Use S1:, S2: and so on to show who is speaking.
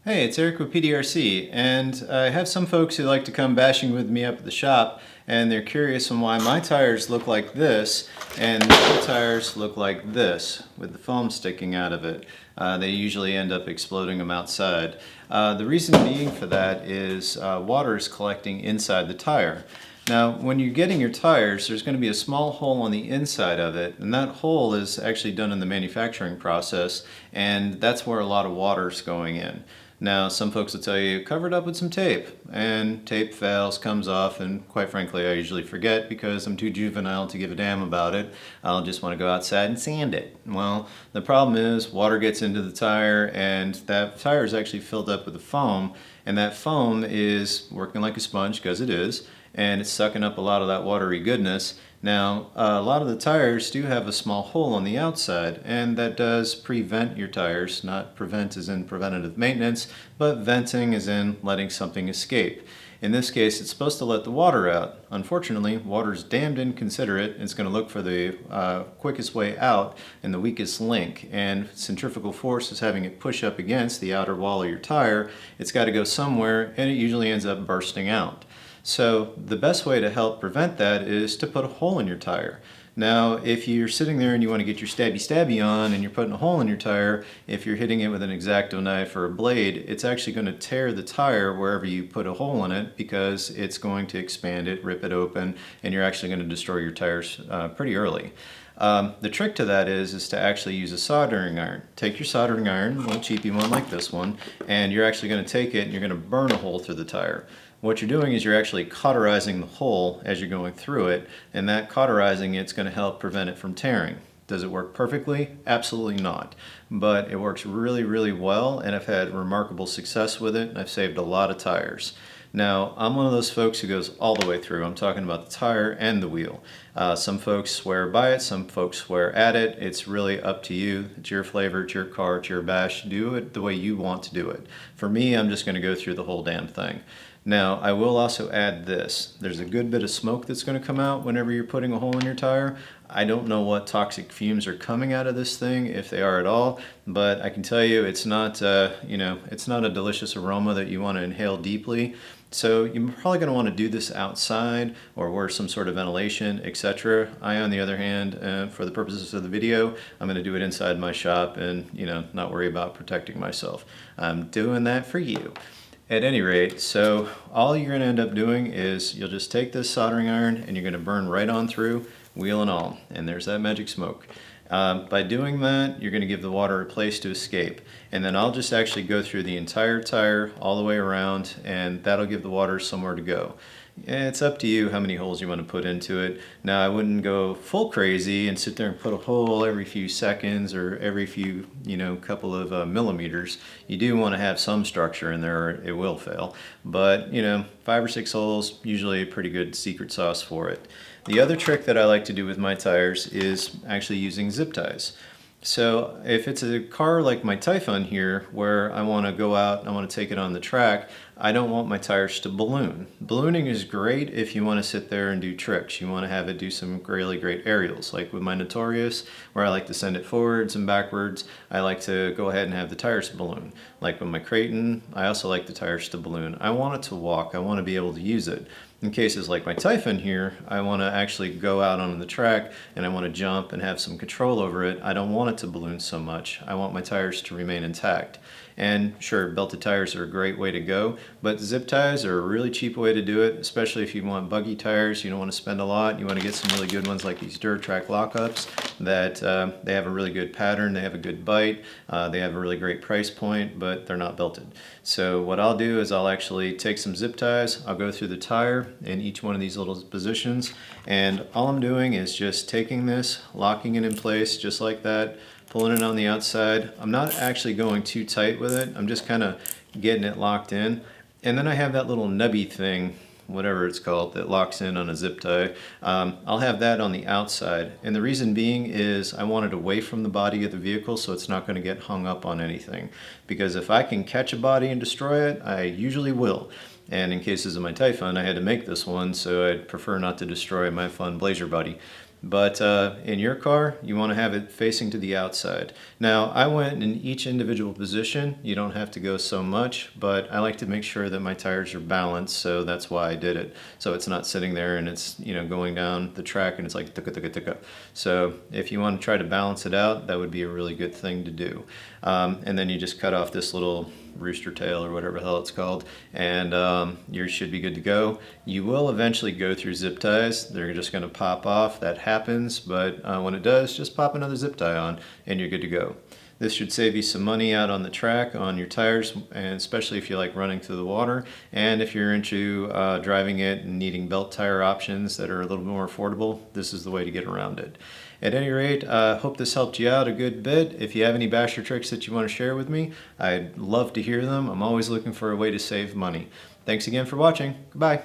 S1: Hey, it's Eric with PDRC, and I have some folks who like to come bashing with me up at the shop, and they're curious on why my tires look like this, and their tires look like this, with the foam sticking out of it. They usually end up exploding them outside. The reason being for that is water is collecting inside the tire. Now, when you're getting your tires, there's going to be a small hole on the inside of it, and that hole is actually done in the manufacturing process, and that's where a lot of water is going in. Now, some folks will tell you, cover it up with some tape, and tape fails, comes off, and quite frankly, I usually forget because I'm too juvenile to give a damn about it. I'll just want to go outside and sand it. Well, the problem is water gets into the tire, and that tire is actually filled up with the foam, and that foam is working like a sponge, because it is, and it's sucking up a lot of that watery goodness. Now, a lot of the tires do have a small hole on the outside, and that does prevent your tires, not prevent as in preventative maintenance, but venting as in letting something escape. In this case, it's supposed to let the water out. Unfortunately, water's damned inconsiderate. It's going to look for the quickest way out and the weakest link, and centrifugal force is having it push up against the outer wall of your tire. It's got to go somewhere, and it usually ends up bursting out. So the best way to help prevent that is to put a hole in your tire. Now, if you're sitting there and you want to get your stabby on and you're putting a hole in your tire, if you're hitting it with an X-Acto knife or a blade, it's actually going to tear the tire wherever you put a hole in it, because it's going to expand it, rip it open, and you're actually going to destroy your tires pretty early. The trick to that is to actually use a soldering iron. Take your soldering iron, a little cheapy one like this one, and you're actually going to take it and you're going to burn a hole through the tire. What you're doing is you're actually cauterizing the hole as you're going through it, and that cauterizing it's going to help prevent it from tearing. Does it work perfectly? Absolutely not. But it works really, really well, and I've had remarkable success with it, and I've saved a lot of tires. Now, I'm one of those folks who goes all the way through. I'm talking about the tire and the wheel. Some folks swear by it, some folks swear at it. It's really up to you. It's your flavor, it's your car, it's your bash. Do it the way you want to do it. For me, I'm just going to go through the whole damn thing. Now, I will also add this. There's a good bit of smoke that's going to come out whenever you're putting a hole in your tire. I don't know what toxic fumes are coming out of this thing, if they are at all, but I can tell you it's not, it's not a delicious aroma that you want to inhale deeply. So you're probably going to want to do this outside or wear some sort of ventilation, etc. I, on the other hand, for the purposes of the video, I'm going to do it inside my shop and, not worry about protecting myself. I'm doing that for you. At any rate, so all you're going to end up doing is you'll just take this soldering iron and you're going to burn right on through, wheel and all, and there's that magic smoke. By doing that, you're going to give the water a place to escape, and then I'll just actually go through the entire tire all the way around, and that'll give the water somewhere to go. It's up to you how many holes you want to put into it. Now, I wouldn't go full crazy and sit there and put a hole every few seconds or every few, couple of millimeters. You do want to have some structure in there or it will fail. But, 5 or 6 holes, usually a pretty good secret sauce for it. The other trick that I like to do with my tires is actually using zip ties. So if it's a car like my Typhon here, where I want to go out and I want to take it on the track, I don't want my tires to balloon. Ballooning is great if you want to sit there and do tricks. You want to have it do some really great aerials. Like with my Notorious, where I like to send it forwards and backwards, I like to go ahead and have the tires balloon. Like with my Creighton, I also like the tires to balloon. I want it to walk. I want to be able to use it. In cases like my Typhon here, I want to actually go out on the track and I want to jump and have some control over it. I don't want it to balloon so much. I want my tires to remain intact. And sure, belted tires are a great way to go, but zip ties are a really cheap way to do it, especially if you want buggy tires. You don't want to spend a lot. You want to get some really good ones like these DuraTrack lockups that they have a really good pattern, they have a good bite, they have a really great price point, but they're not belted. So what I'll do is I'll actually take some zip ties, I'll go through the tire in each one of these little positions, and all I'm doing is just taking this, locking it in place just like that, pulling it on the outside. I'm not actually going too tight with it. I'm just kind of getting it locked in. And then I have that little nubby thing, whatever it's called, that locks in on a zip tie. I'll have that on the outside. And the reason being is I want it away from the body of the vehicle so it's not going to get hung up on anything. Because if I can catch a body and destroy it, I usually will. And in cases of my Typhon, I had to make this one, so I'd prefer not to destroy my fun Blazer body. But in your car, you want to have it facing to the outside. Now, I went in each individual position. You don't have to go so much, but I like to make sure that my tires are balanced, so that's why I did it. So it's not sitting there and it's, going down the track and it's like ticka ticka ticka. So if you want to try to balance it out, that would be a really good thing to do. And then you just cut off this little rooster tail or whatever the hell it's called, and you should be good to go. You will eventually go through zip ties. They're just going to pop off. That happens, but when it does, just pop another zip tie on and you're good to go. This should save you some money out on the track on your tires, and especially if you like running through the water, and if you're into driving it and needing belt tire options that are a little more affordable, this is the way to get around it. At any rate, I hope this helped you out a good bit. If you have any basher tricks that you want to share with me, I'd love to hear them. I'm always looking for a way to save money. Thanks again for watching. Goodbye.